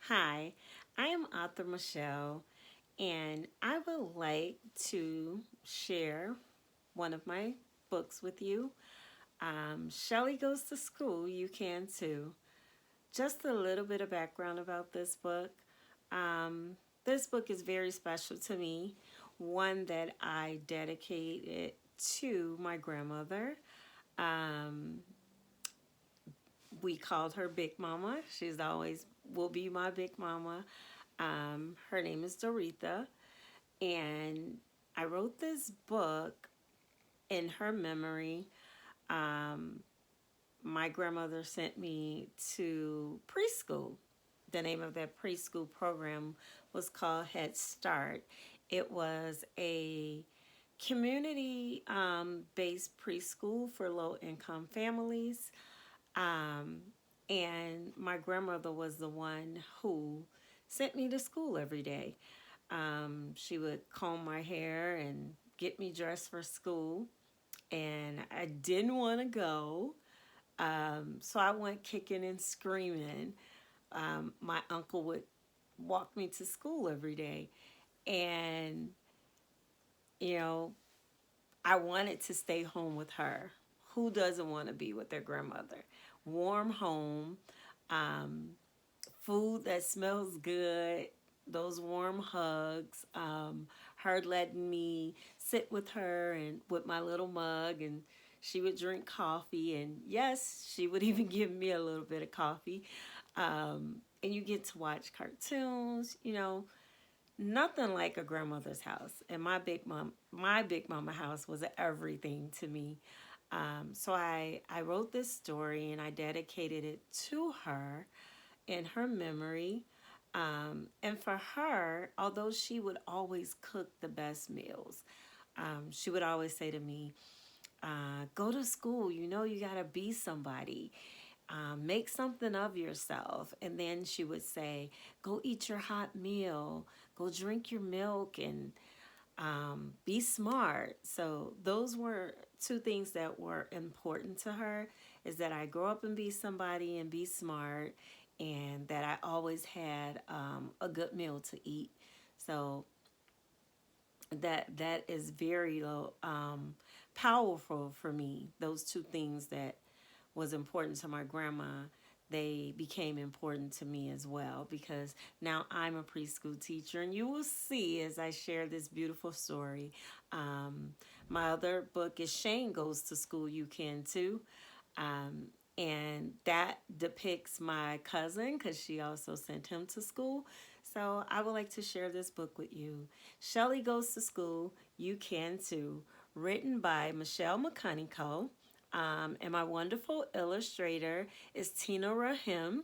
Hi, I am author Michelle, and I would like to share one of my books with you. Shelly Goes to School, You Can Too. Just a little bit of background about this book. Um, this book is very special to me, one that I dedicated to my grandmother. Um, we called her Big Mama. She's always will be my Big Mama. Her name is Doretha, and I wrote this book in her memory. Um, my grandmother sent me to preschool. The name of that preschool program was called Head Start. It was a community based preschool for low income families. Um, and my grandmother was the one who sent me to school every day. She would comb my hair and get me dressed for school. And I didn't want to go. So I went kicking and screaming. My uncle would walk me to school every day. And, you know, I wanted to stay home with her. Who doesn't want to be with their grandmother? Warm home, um, food that smells good, those warm hugs, her letting me sit with her and with my little mug, and she would drink coffee, and yes, she would even give me a little bit of coffee. And you get to watch cartoons, nothing like a grandmother's house. And my big mama house was everything to me. So I wrote this story and I dedicated it to her in her memory. And for her, although she would always cook the best meals, she would always say to me, go to school, you got to be somebody. Make something of yourself. And then she would say, go eat your hot meal, go drink your milk, and be smart. So those were two things that were important to her, is that I grow up and be somebody and be smart, and that I always had a good meal to eat. So that is very powerful for me. Those two things that was important to my grandma, they became important to me as well, because now I'm a preschool teacher, and you will see as I share this beautiful story. Um, my other book is Shane Goes to School, You Can Too. Um, and that depicts my cousin, because she also sent him to school. So I would like to share this book with you. Shelly Goes to School, You Can Too, written by Michelle McConeyco. And my wonderful illustrator is Tina Rahim.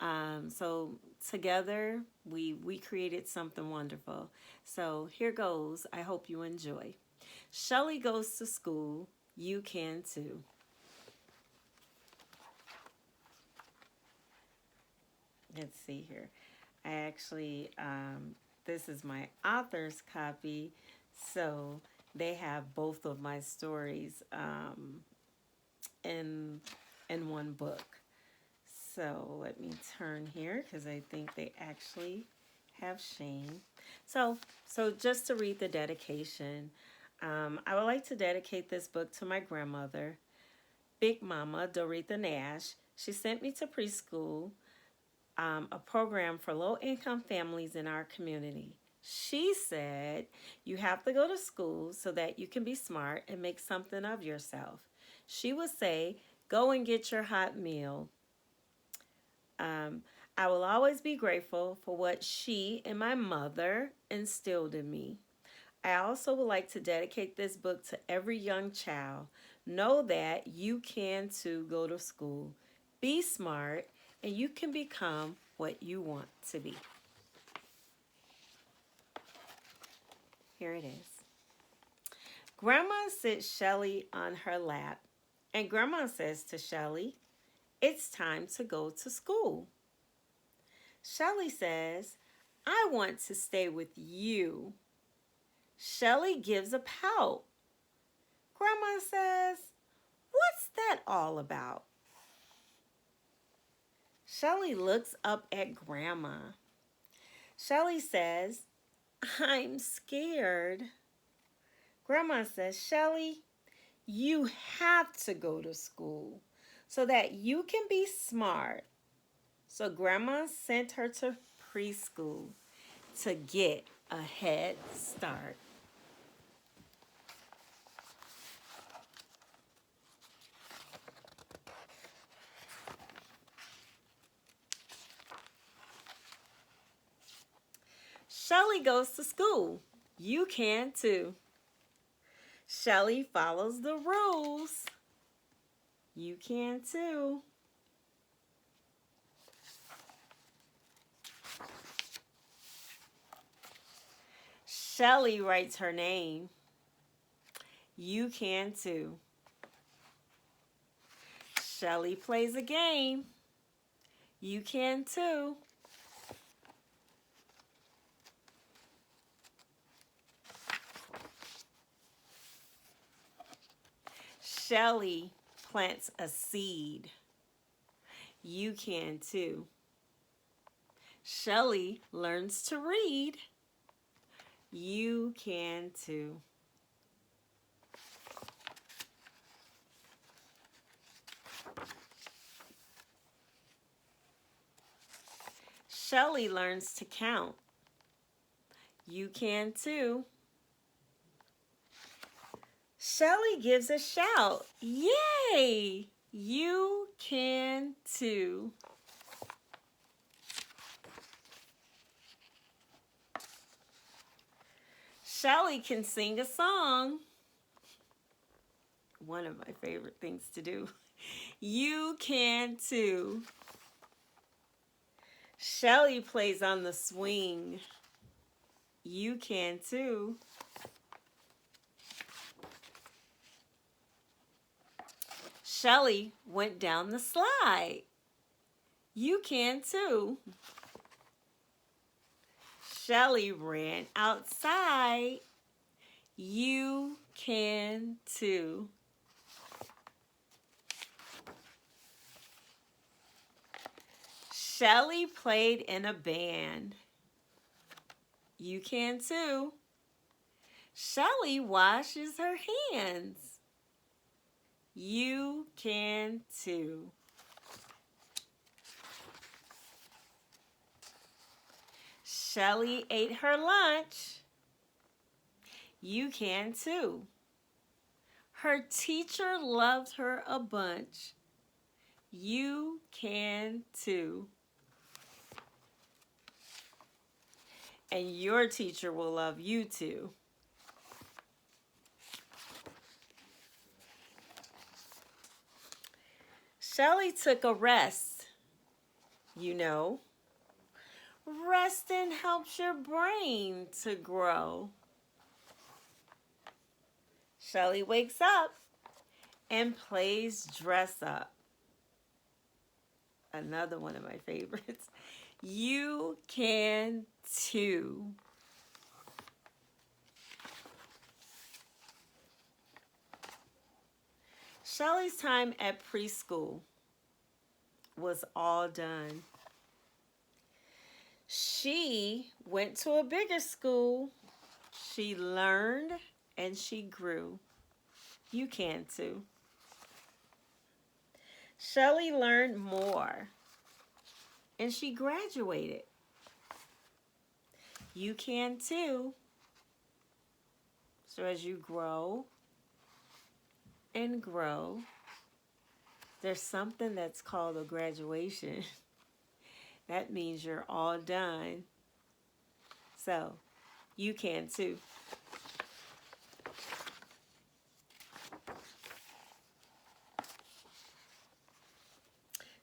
So together we created something wonderful. So here goes. I hope you enjoy. Shelly Goes to School, You Can Too. Let's see here. I actually, this is my author's copy, so they have both of my stories in one book. So let me turn here because I think they actually have Shane. So just to read the dedication, I would like to dedicate this book to my grandmother, Big Mama Doretha Nash. She sent me to preschool, a program for low-income families in our community. She said, you have to go to school so that you can be smart and make something of yourself. She would say, go and get your hot meal. Um, I will always be grateful for what she and my mother instilled in me. I also would like to dedicate this book to every young child. Know that you can too go to school, be smart, and you can become what you want to be. Here it is. Grandma sits Shelly on her lap, and Grandma says to Shelly, it's time to go to school. Shelly says, I want to stay with you. Shelly gives a pout. Grandma says, what's that all about? Shelly looks up at Grandma. Shelly says, I'm scared. Grandma says, Shelly, you have to go to school so that you can be smart. So Grandma sent her to preschool to get a head start. Shelly goes to school. You can too. Shelly follows the rules. You can too. Shelly writes her name. You can too. Shelly plays a game. You can too. Shelly plants a seed. You can too. Shelly learns to read. You can too. Shelly learns to count. You can too. Shelly gives a shout. Yay! You can too. Shelly can sing a song. One of my favorite things to do. You can too. Shelly plays on the swing. You can too. Shelly went down the slide. You can too. Shelly ran outside. You can too. Shelly played in a band. You can too. Shelly washes her hands. You can too. Shelly ate her lunch. You can too. Her teacher loved her a bunch. You can too. And your teacher will love you too. Shelly took a rest. You know, resting helps your brain to grow. Shelly wakes up and plays dress up. Another one of my favorites. You can too. Shelly's time at preschool was all done. She went to a bigger school. She learned and she grew. You can too. Shelly learned more and she graduated. You can too. So as you grow and grow, there's something that's called a graduation. That means you're all done. So you can too.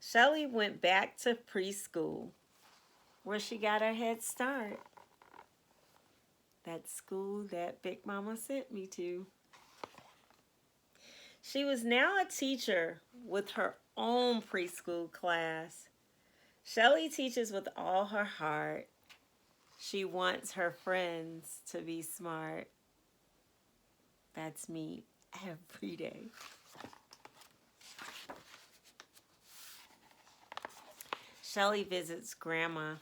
Shelly went back to preschool where she got her head start. That school that Big Mama sent me to. She was now a teacher with her own preschool class. Shelly teaches with all her heart. She wants her friends to be smart. That's me every day. Shelly visits Grandma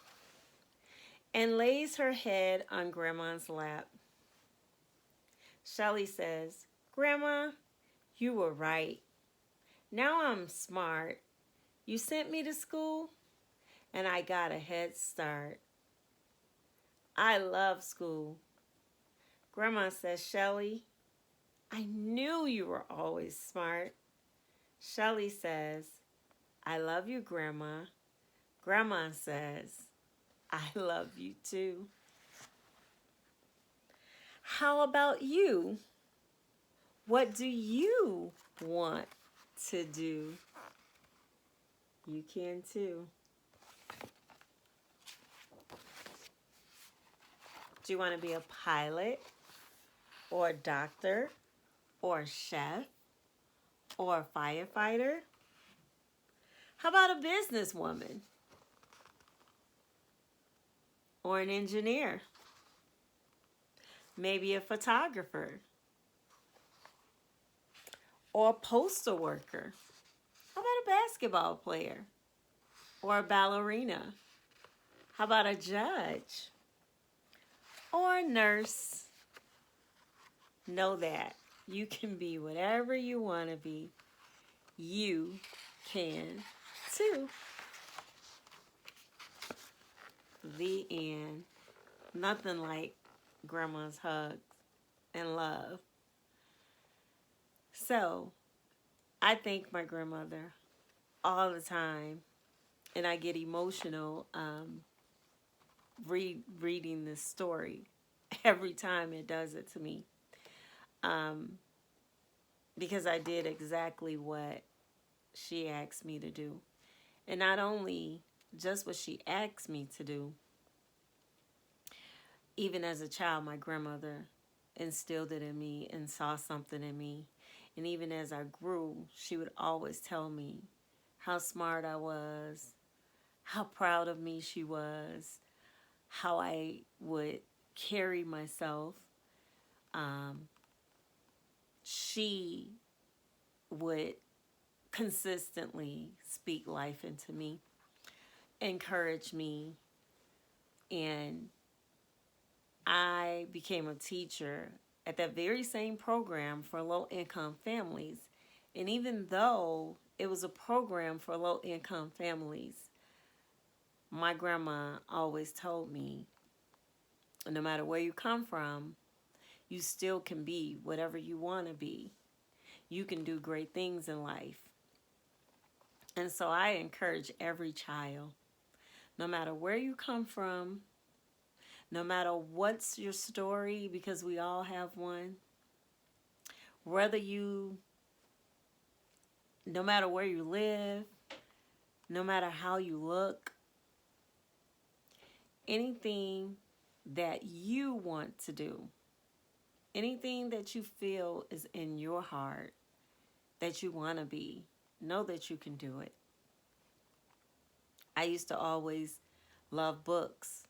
and lays her head on Grandma's lap. Shelly says, "Grandma, you were right. Now I'm smart. You sent me to school, and I got a head start. I love school." Grandma says, "Shelly, I knew you were always smart." Shelly says, "I love you, Grandma." Grandma says, "I love you too." How about you? What do you want to do? You can too. Do you want to be a pilot or a doctor or a chef or a firefighter? How about a businesswoman or an engineer? Maybe a photographer or a postal worker? How about a basketball player or a ballerina? How about a judge or a nurse? Know that you can be whatever you want to be. You can too. The end. Nothing like Grandma's hugs and love. So, I thank my grandmother all the time, and I get emotional reading this story every time it does it to me, because I did exactly what she asked me to do. And not only just what she asked me to do, even as a child, my grandmother instilled it in me and saw something in me. And even as I grew, she would always tell me how smart I was, how proud of me she was, how I would carry myself. She would consistently speak life into me, encourage me, and I became a teacher at that very same program for low-income families. And even though it was a program for low-income families, my grandma always told me, no matter where you come from, you still can be whatever you want to be. You can do great things in life. And so I encourage every child, no matter where you come from, no matter what's your story, because we all have one, whether you, no matter where you live, no matter how you look, anything that you want to do, anything that you feel is in your heart that you want to be, know that you can do it. I used to always love books,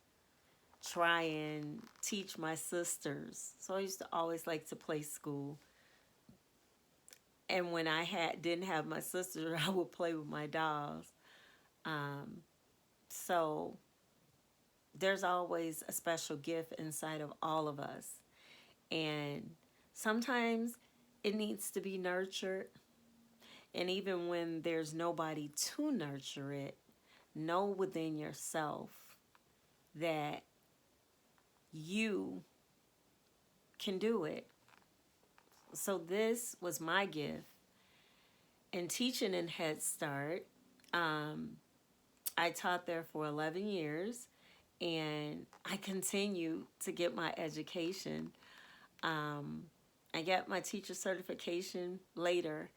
try and teach my sisters. So I used to always like to play school. And when I didn't have my sisters, I would play with my dolls. So there's always a special gift inside of all of us. And sometimes it needs to be nurtured. And even when there's nobody to nurture it, know within yourself that you can do it. So this was my gift. In teaching in Head Start, I taught there for 11 years, and I continue to get my education. I got my teacher certification later,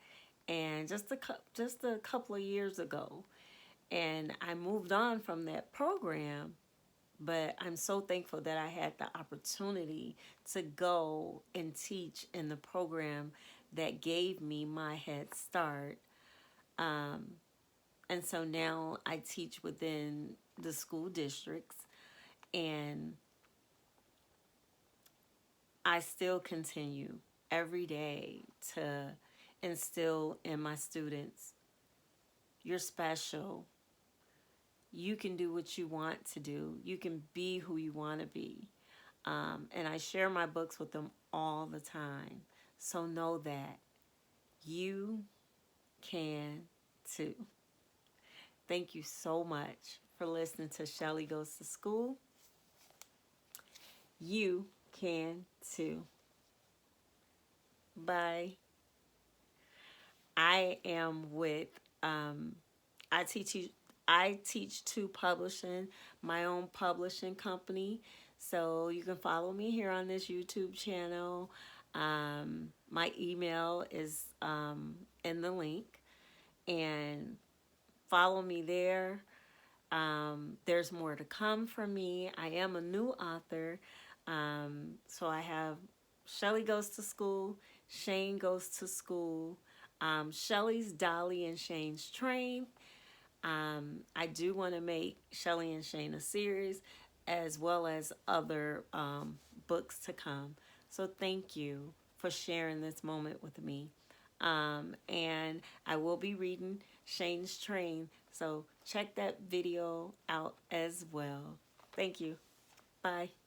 and just a couple of years ago, and I moved on from that program. But I'm so thankful that I had the opportunity to go and teach in the program that gave me my head start. And so now I teach within the school districts, and I still continue every day to instill in my students, you're special, you can do what you want to do. You can be who you want to be. And I share my books with them all the time. So know that you can too. Thank you so much for listening to Shelly Goes to School. You can too. Bye. I am with I teach you I teach to publishing, my own publishing company. So you can follow me here on this YouTube channel. My email is in the link, and follow me there. There's more to come from me. I am a new author. So I have Shelly Goes to School, Shane Goes to School, Shelly's Dolly and Shane's Train. I do want to make Shelly and Shane a series, as well as other books to come. So thank you for sharing this moment with me. And I will be reading Shane's Train, so check that video out as well. Thank you. Bye.